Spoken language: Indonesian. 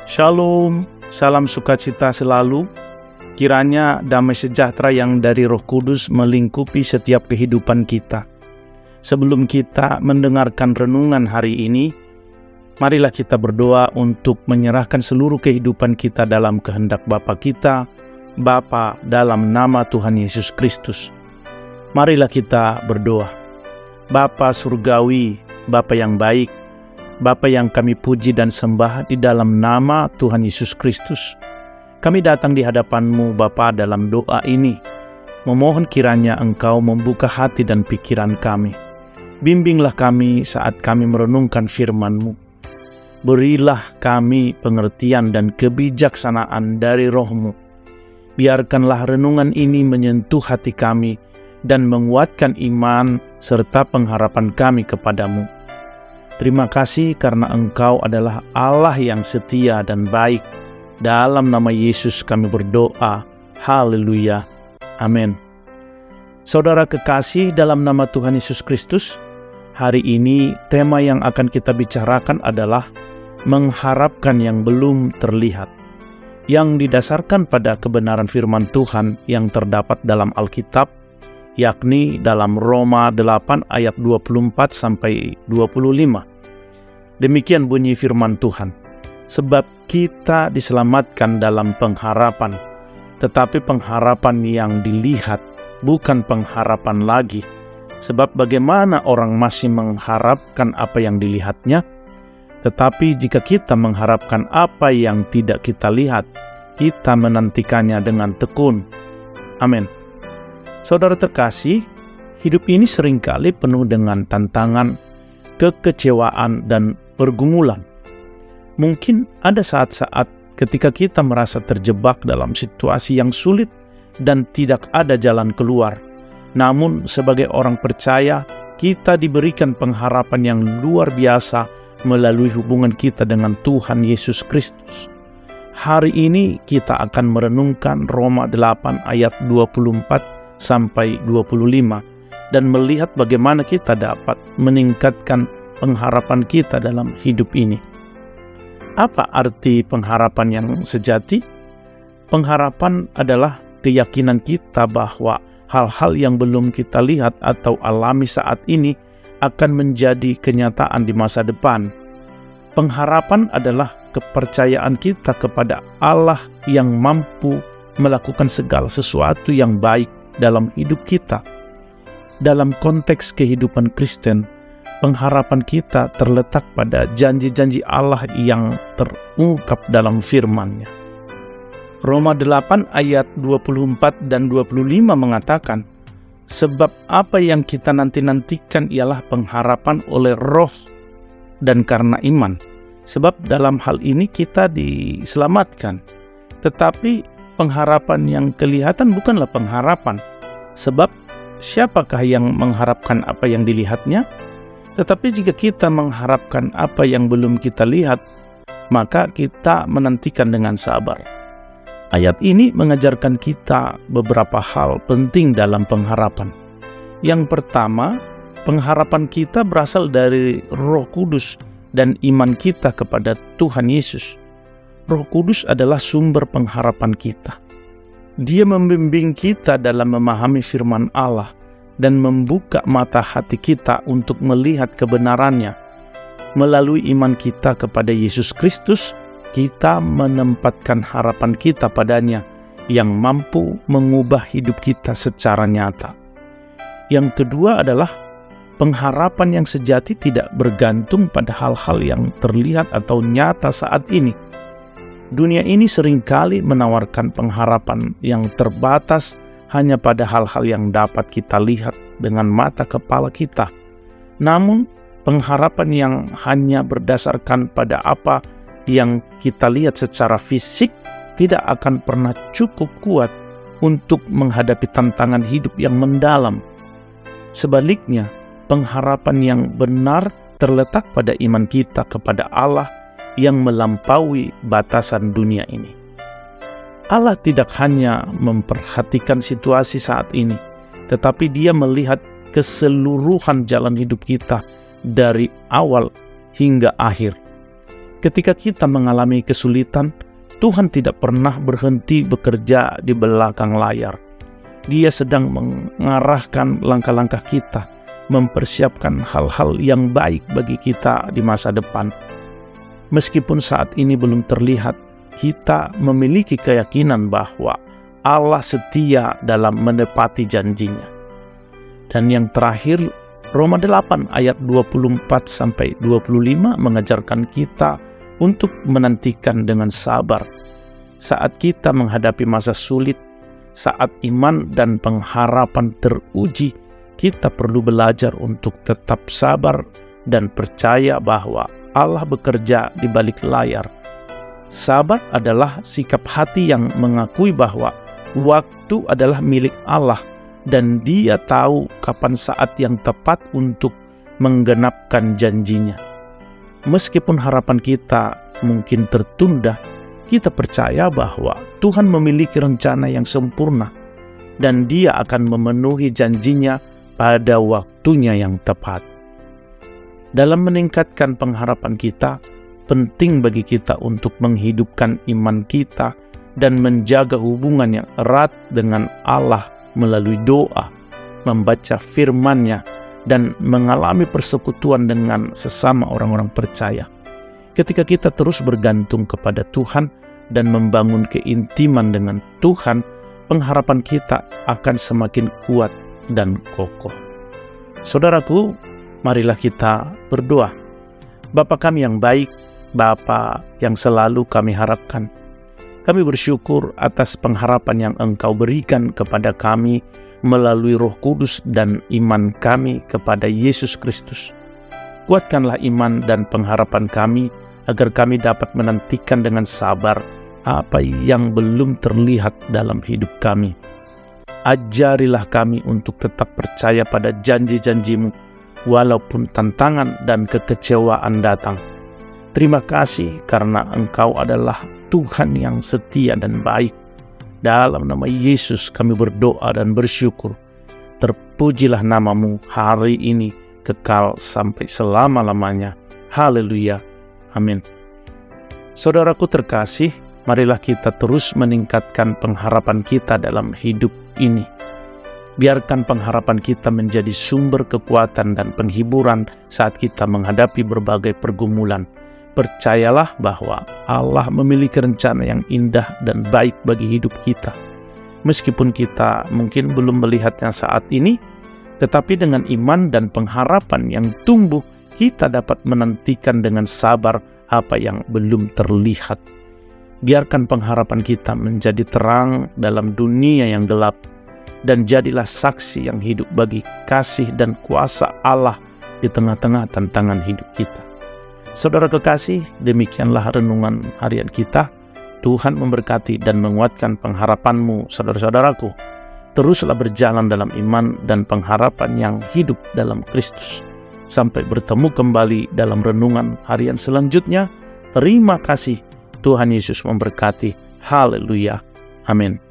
Shalom, salam sukacita selalu. Kiranya damai sejahtera yang dari Roh Kudus melingkupi setiap kehidupan kita. Sebelum kita mendengarkan renungan hari ini, marilah kita berdoa untuk menyerahkan seluruh kehidupan kita dalam kehendak Bapa kita, Bapa dalam nama Tuhan Yesus Kristus. Marilah kita berdoa. Bapa surgawi, Bapa yang baik, Bapa yang kami puji dan sembah di dalam nama Tuhan Yesus Kristus. Kami datang di hadapan-Mu Bapa dalam doa ini, memohon kiranya Engkau membuka hati dan pikiran kami. Bimbinglah kami saat kami merenungkan firman-Mu. Berilah kami pengertian dan kebijaksanaan dari Roh-Mu. Biarkanlah renungan ini menyentuh hati kami dan menguatkan iman serta pengharapan kami kepadamu. Terima kasih karena Engkau adalah Allah yang setia dan baik. Dalam nama Yesus kami berdoa. Haleluya. Amin. Saudara kekasih dalam nama Tuhan Yesus Kristus, hari ini tema yang akan kita bicarakan adalah mengharapkan yang belum terlihat, yang didasarkan pada kebenaran firman Tuhan yang terdapat dalam Alkitab, yakni dalam Roma 8 ayat 24 sampai 25. Demikian bunyi firman Tuhan. Sebab kita diselamatkan dalam pengharapan, tetapi pengharapan yang dilihat bukan pengharapan lagi. Sebab bagaimana orang masih mengharapkan apa yang dilihatnya? Tetapi jika kita mengharapkan apa yang tidak kita lihat, kita menantikannya dengan tekun. Amin. Saudara terkasih, hidup ini seringkali penuh dengan tantangan, kekecewaan, dan pergumulan. Mungkin ada saat-saat ketika kita merasa terjebak dalam situasi yang sulit dan tidak ada jalan keluar. Namun sebagai orang percaya, kita diberikan pengharapan yang luar biasa melalui hubungan kita dengan Tuhan Yesus Kristus. Hari ini kita akan merenungkan Roma 8 ayat 24 sampai 25 dan melihat bagaimana kita dapat meningkatkan pengharapan kita dalam hidup ini. Apa arti pengharapan yang sejati? Pengharapan adalah keyakinan kita bahwa hal-hal yang belum kita lihat atau alami saat ini akan menjadi kenyataan di masa depan. Pengharapan adalah kepercayaan kita kepada Allah yang mampu melakukan segala sesuatu yang baik dalam hidup kita. Dalam konteks kehidupan Kristen, pengharapan kita terletak pada janji-janji Allah yang terungkap dalam firman-Nya. Roma 8 ayat 24 dan 25 mengatakan, sebab apa yang kita nanti-nantikan ialah pengharapan oleh Roh dan karena iman. Sebab dalam hal ini kita diselamatkan. Tetapi pengharapan yang kelihatan bukanlah pengharapan. Sebab siapakah yang mengharapkan apa yang dilihatnya? Tetapi jika kita mengharapkan apa yang belum kita lihat, maka kita menantikan dengan sabar. Ayat ini mengajarkan kita beberapa hal penting dalam pengharapan. Yang pertama, pengharapan kita berasal dari Roh Kudus dan iman kita kepada Tuhan Yesus. Roh Kudus adalah sumber pengharapan kita. Dia membimbing kita dalam memahami firman Allah dan membuka mata hati kita untuk melihat kebenarannya. Melalui iman kita kepada Yesus Kristus, kita menempatkan harapan kita padanya yang mampu mengubah hidup kita secara nyata. Yang kedua adalah pengharapan yang sejati tidak bergantung pada hal-hal yang terlihat atau nyata saat ini. Dunia ini seringkali menawarkan pengharapan yang terbatas hanya pada hal-hal yang dapat kita lihat dengan mata kepala kita. Namun, pengharapan yang hanya berdasarkan pada apa yang kita lihat secara fisik tidak akan pernah cukup kuat untuk menghadapi tantangan hidup yang mendalam. Sebaliknya, pengharapan yang benar terletak pada iman kita kepada Allah yang melampaui batasan dunia ini. Allah tidak hanya memperhatikan situasi saat ini, tetapi Dia melihat keseluruhan jalan hidup kita dari awal hingga akhir. Ketika kita mengalami kesulitan, Tuhan tidak pernah berhenti bekerja di belakang layar. Dia sedang mengarahkan langkah-langkah kita, mempersiapkan hal-hal yang baik bagi kita di masa depan. Meskipun saat ini belum terlihat, kita memiliki keyakinan bahwa Allah setia dalam menepati janjinya. Dan yang terakhir, Roma 8 ayat 24-25 mengajarkan kita untuk menantikan dengan sabar. Saat kita menghadapi masa sulit, saat iman dan pengharapan teruji, kita perlu belajar untuk tetap sabar dan percaya bahwa Allah bekerja di balik layar. Sabar adalah sikap hati yang mengakui bahwa waktu adalah milik Allah dan Dia tahu kapan saat yang tepat untuk menggenapkan janjinya. Meskipun harapan kita mungkin tertunda, kita percaya bahwa Tuhan memiliki rencana yang sempurna dan Dia akan memenuhi janjinya pada waktunya yang tepat. Dalam meningkatkan pengharapan kita, penting bagi kita untuk menghidupkan iman kita dan menjaga hubungan yang erat dengan Allah melalui doa, membaca firman-Nya, dan mengalami persekutuan dengan sesama orang-orang percaya. Ketika kita terus bergantung kepada Tuhan dan membangun keintiman dengan Tuhan, pengharapan kita akan semakin kuat dan kokoh. Saudaraku, marilah kita berdoa. Bapa kami yang baik, Bapa yang selalu kami harapkan, kami bersyukur atas pengharapan yang Engkau berikan kepada kami melalui Roh Kudus dan iman kami kepada Yesus Kristus. Kuatkanlah iman dan pengharapan kami agar kami dapat menantikan dengan sabar apa yang belum terlihat dalam hidup kami. Ajarilah kami untuk tetap percaya pada janji-janji-Mu walaupun tantangan dan kekecewaan datang. Terima kasih karena Engkau adalah Tuhan yang setia dan baik. Dalam nama Yesus kami berdoa dan bersyukur. Terpujilah nama-Mu hari ini kekal sampai selama-lamanya. Haleluya. Amin. Saudaraku terkasih, marilah kita terus meningkatkan pengharapan kita dalam hidup ini. Biarkan pengharapan kita menjadi sumber kekuatan dan penghiburan saat kita menghadapi berbagai pergumulan. Percayalah bahwa Allah memiliki rencana yang indah dan baik bagi hidup kita. Meskipun kita mungkin belum melihatnya saat ini, tetapi dengan iman dan pengharapan yang tumbuh, kita dapat menantikan dengan sabar apa yang belum terlihat. Biarkan pengharapan kita menjadi terang dalam dunia yang gelap, dan jadilah saksi yang hidup bagi kasih dan kuasa Allah di tengah-tengah tantangan hidup kita. Saudara kekasih, demikianlah renungan harian kita. Tuhan memberkati dan menguatkan pengharapan-Mu, saudara-saudaraku. Teruslah berjalan dalam iman dan pengharapan yang hidup dalam Kristus. Sampai bertemu kembali dalam renungan harian selanjutnya. Terima kasih. Tuhan Yesus memberkati. Haleluya. Amin.